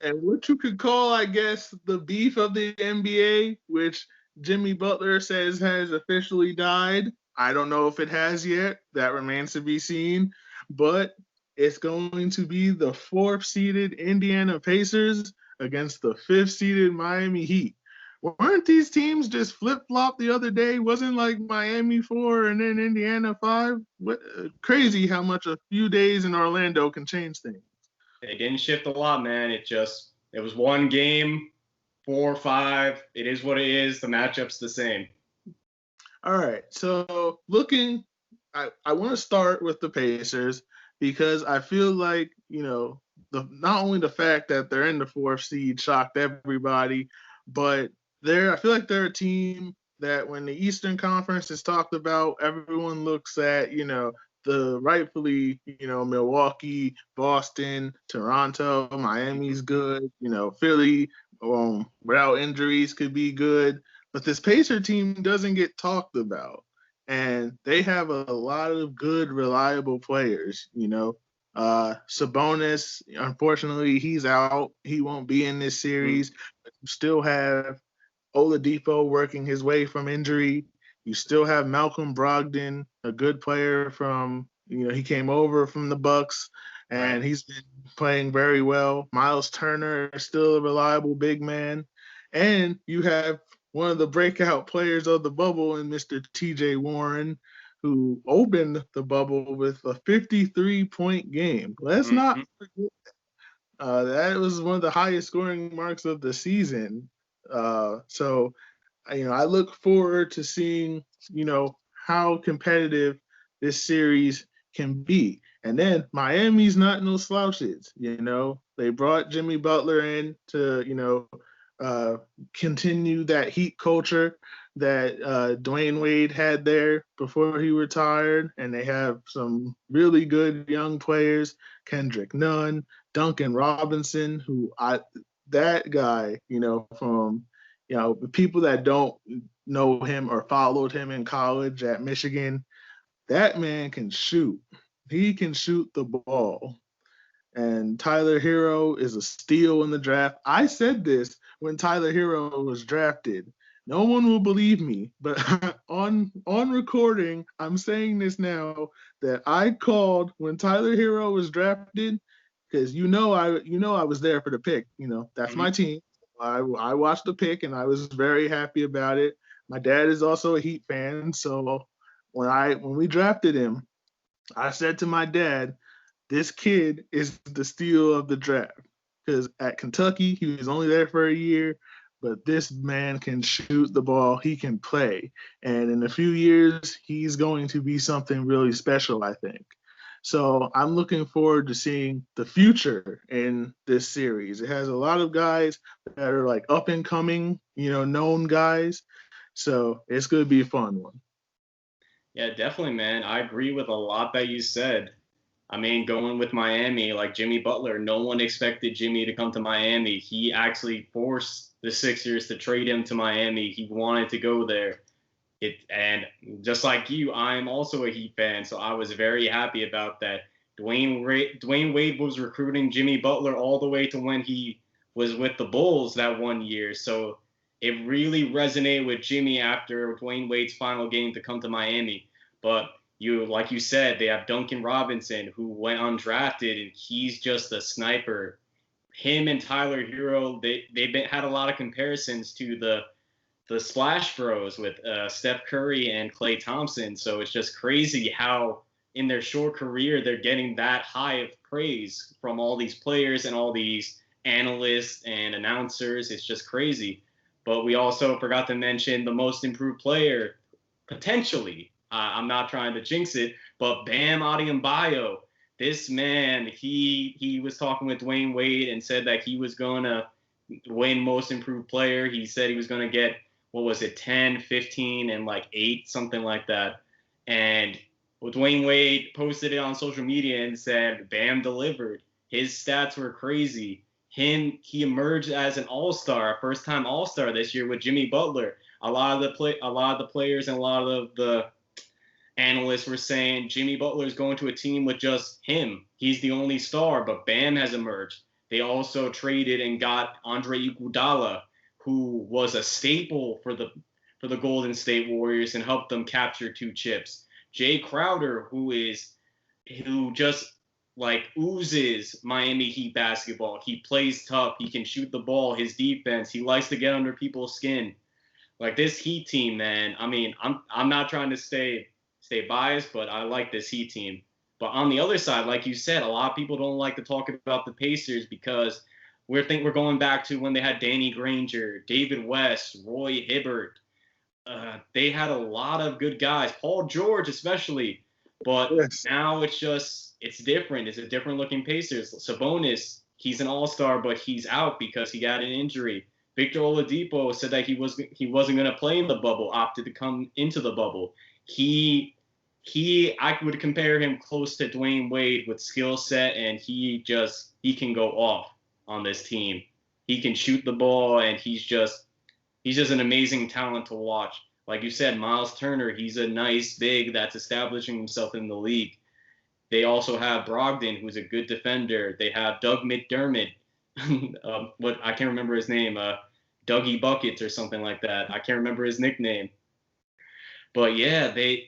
And what you could call, I guess, the beef of the NBA, which Jimmy Butler says has officially died. I don't know if it has yet. That remains to be seen. But it's going to be the fourth seeded Indiana Pacers against the fifth seeded Miami Heat. Weren't these teams just flip flop the other day? Wasn't like Miami 4 and then Indiana 5? What, crazy how much a few days in Orlando can change things. They didn't shift a lot, man. It was one game, 4-5. It is what it is. The matchup's the same. All right. So looking, I want to start with the Pacers because I feel like, not only the fact that they're in the fourth seed shocked everybody, but I feel like they're a team that when the Eastern Conference is talked about, everyone looks at, the rightfully, Milwaukee, Boston, Toronto, Miami's good, Philly, without injuries could be good. But this Pacer team doesn't get talked about. And they have a lot of good, reliable players, Sabonis, unfortunately, he's out. He won't be in this series. But you still have Oladipo working his way from injury. You still have Malcolm Brogdon, a good player from, he came over from the Bucks and he's been playing very well. Miles Turner is still a reliable big man. And you have one of the breakout players of the bubble in Mr. TJ Warren, who opened the bubble with a 53-point game. Let's not forget that was one of the highest scoring marks of the season. So, I look forward to seeing, how competitive this series can be. And then Miami's not no slouches, They brought Jimmy Butler in to, continue that Heat culture that Dwayne Wade had there before he retired. And they have some really good young players, Kendrick Nunn, Duncan Robinson, that guy, from, the people that don't know him or followed him in college at Michigan, that man can shoot. He can shoot the ball. And Tyler Hero is a steal in the draft. I said this when Tyler Hero was drafted. No one will believe me, but on recording, I'm saying this now that I called when Tyler Hero was drafted because I was there for the pick. That's my team. I watched the pick and I was very happy about it. My dad is also a Heat fan, so when we drafted him, I said to my dad, this kid is the steal of the draft because at Kentucky he was only there for a year, but this man can shoot the ball, he can play, and in a few years he's going to be something really special, I think. So I'm looking forward to seeing the future in this series. It has a lot of guys that are like up and coming, known guys. So it's going to be a fun one. Yeah, definitely, man. I agree with a lot that you said. I mean, going with Miami, like Jimmy Butler, no one expected Jimmy to come to Miami. He actually forced the Sixers to trade him to Miami. He wanted to go there. And just like you, I'm also a Heat fan, so I was very happy about that. Dwayne Wade was recruiting Jimmy Butler all the way to when he was with the Bulls that one year. So it really resonated with Jimmy after Dwayne Wade's final game to come to Miami. But like you said, they have Duncan Robinson, who went undrafted, and he's just a sniper. Him and Tyler Hero, they've had a lot of comparisons to the Splash Bros with Steph Curry and Klay Thompson. So it's just crazy how in their short career they're getting that high of praise from all these players and all these analysts and announcers. It's just crazy. But we also forgot to mention the most improved player, potentially. I'm not trying to jinx it, but Bam Adebayo. This man, he was talking with Dwayne Wade and said that he was going to win most improved player. He said he was going to get, what was it, 10, 15, and like 8, something like that. And Dwayne Wade posted it on social media and said, Bam delivered. His stats were crazy. He emerged as an all-star, a first-time all-star this year with Jimmy Butler. A lot of the players and a lot of the analysts were saying Jimmy Butler is going to a team with just him. He's the only star, but Bam has emerged. They also traded and got Andre Iguodala, who was a staple for the Golden State Warriors and helped them capture 2 chips. Jay Crowder, who just like oozes Miami Heat basketball. He plays tough. He can shoot the ball. His defense. He likes to get under people's skin. Like this Heat team, man. I mean, I'm not trying to stay biased, but I like this Heat team. But on the other side, like you said, a lot of people don't like to talk about the Pacers because we're going back to when they had Danny Granger, David West, Roy Hibbert. They had a lot of good guys, Paul George especially. But Yes. now it's different. It's a different looking Pacers. Sabonis, he's an all-star, but he's out because he got an injury. Victor Oladipo said that he wasn't going to play in the bubble, opted to come into the bubble. I would compare him close to Dwayne Wade with skill set, and he can go off on this team. He can shoot the ball, and he's just an amazing talent to watch. Like you said, Miles Turner, he's a nice big that's establishing himself in the league. They also have Brogdon, who's a good defender. They have Doug McDermott, what I can't remember his name, Dougie Buckets or something like that. I can't remember his nickname. But yeah, the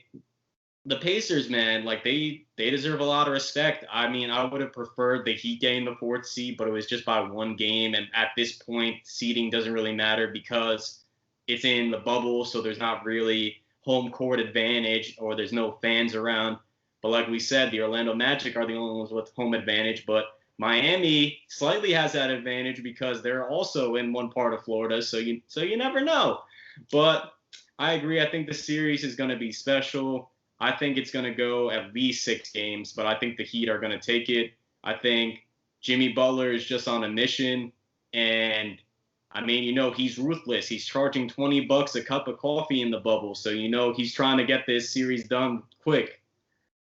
Pacers, man, like they deserve a lot of respect. I mean, I would have preferred the Heat getting the 4th seed, but it was just by 1 game, and at this point, seeding doesn't really matter because it's in the bubble, so there's not really home court advantage or there's no fans around. But like we said, the Orlando Magic are the only ones with home advantage, but Miami slightly has that advantage because they're also in one part of Florida, so you never know. But I agree. I think the series is going to be special. I think it's going to go at least 6 games, but I think the Heat are going to take it. I think Jimmy Butler is just on a mission, and I mean, he's ruthless. He's charging $20 a cup of coffee in the bubble, so he's trying to get this series done quick.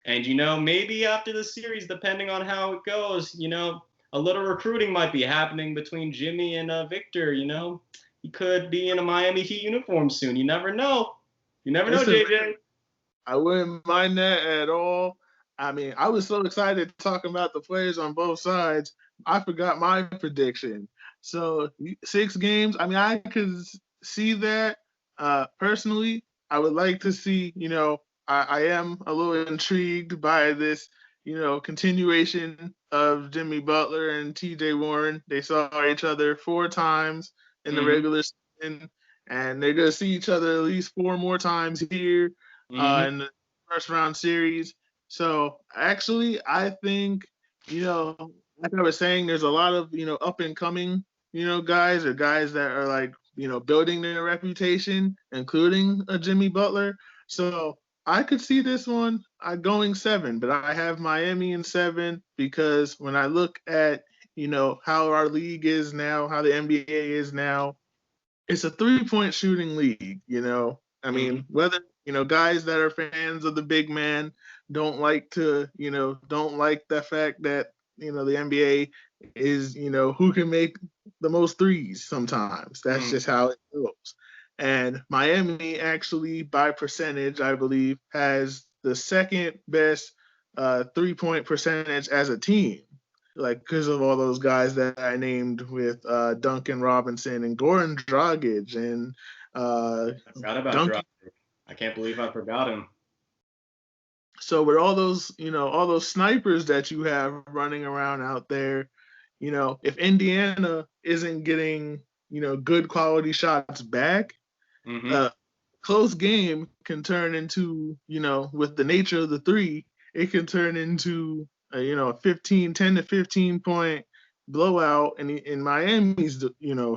And maybe after the series, depending on how it goes, a little recruiting might be happening between Jimmy and Victor. He could be in a Miami Heat uniform soon. You never know. You never know, JJ. I wouldn't mind that at all. I mean, I was so excited talking about the players on both sides, I forgot my prediction. So 6 games. I mean, I could see that. Personally, I would like to see. I am a little intrigued by this. Continuation of Jimmy Butler and T.J. Warren. They saw each other 4 times in the regular season, and they're gonna see each other at least 4 more times here in the first round series. So actually, I think, like I was saying, there's a lot of, up and coming, guys or guys that are like, building their reputation, including a Jimmy Butler. So I could see this one going 7, but I have Miami in 7 because when I look at, how our league is now, how the NBA is now, it's a 3-point shooting league, I mean, whether, guys that are fans of the big man don't like the fact that, the NBA is, who can make the most threes sometimes. That's just how it goes. And Miami actually, by percentage, I believe, has the 2nd best 3-point percentage as a team. Like, because of all those guys that I named with Duncan Robinson and Goran Dragic and I forgot about Dragic. I can't believe I forgot him. So with all those, all those snipers that you have running around out there, if Indiana isn't getting, good quality shots back, close game can turn into, with the nature of the 3, it can turn into a 10 to 15 point blowout in Miami's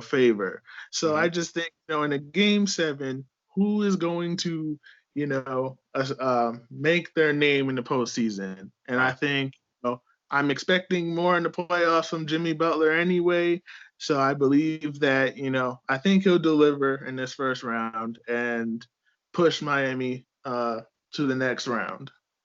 favor. So I just think in a game 7, who is going to make their name in the postseason? And I think I'm expecting more in the playoffs from Jimmy Butler anyway. So I believe that I think he'll deliver in this first round and push Miami to the next round.